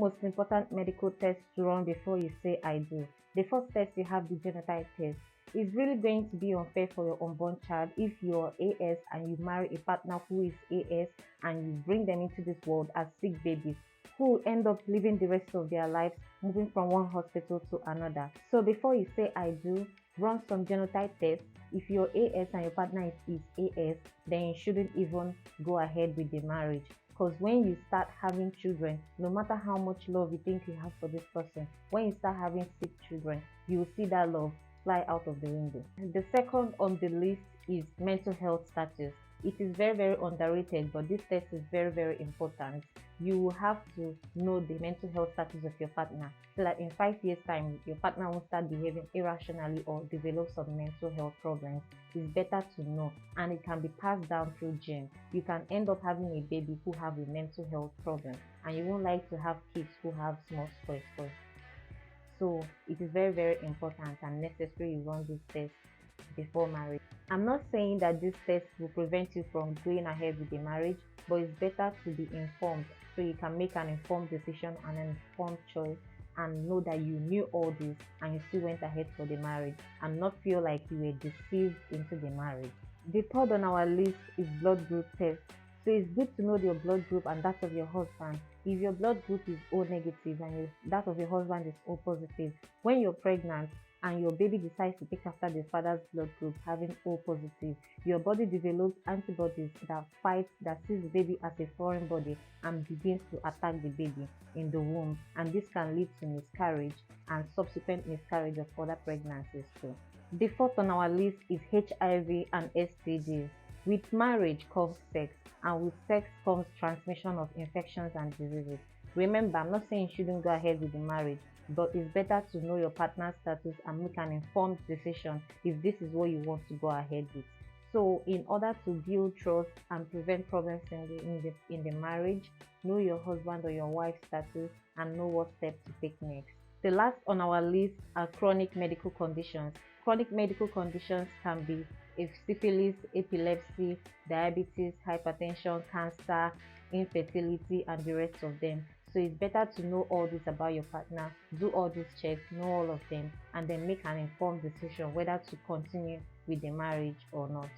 most important medical tests to run before you say I do. The first test, you have the genotype test. It's really going to be unfair for your unborn child if you're AS and you marry a partner who is AS and you bring them into this world as sick babies who will end up living the rest of their lives moving from one hospital to another. So before you say I do, run some genotype tests. If you're AS and your partner is AS, then you shouldn't even go ahead with the marriage. Because when you start having children, no matter how much love you think you have for this person, when you start having sick children, you will see that love fly out of the window. The second on the list is mental health status. It is very underrated, but this test is very important. You will have to know the mental health status of your partner so that in 5 years time your partner won't start behaving irrationally or develop some mental health problems. It's better to know, and it can be passed down through genes. You can end up having a baby who have a mental health problem, and you won't like to have kids who have small spoil. So it is very important and necessary you run this test before marriage. I'm not saying that this test will prevent you from going ahead with the marriage, but it's better to be informed so you can make an informed decision and an informed choice and know that you knew all this and you still went ahead for the marriage and not feel like you were deceived into the marriage. The third on our list is blood group test. So it's good to know your blood group and that of your husband. If your blood group is O negative and that of your husband is O positive, when you're pregnant and your baby decides to take after the father's blood group having O positive, your body develops antibodies that sees the baby as a foreign body and begins to attack the baby in the womb, and this can lead to miscarriage and subsequent miscarriage of other pregnancies too. The fourth on our list is HIV and STDs. With marriage comes sex, and with sex comes transmission of infections and diseases. Remember, I'm not saying you shouldn't go ahead with the marriage, but it's better to know your partner's status and make an informed decision if this is what you want to go ahead with. So in order to build trust and prevent problems in the marriage, know your husband or your wife's status and know what steps to take next. The last on our list are chronic medical conditions. Chronic medical conditions can be syphilis, epilepsy, diabetes, hypertension, cancer, infertility, and the rest of them. So it's better to know all this about your partner, do all these checks, know all of them, and then make an informed decision whether to continue with the marriage or not.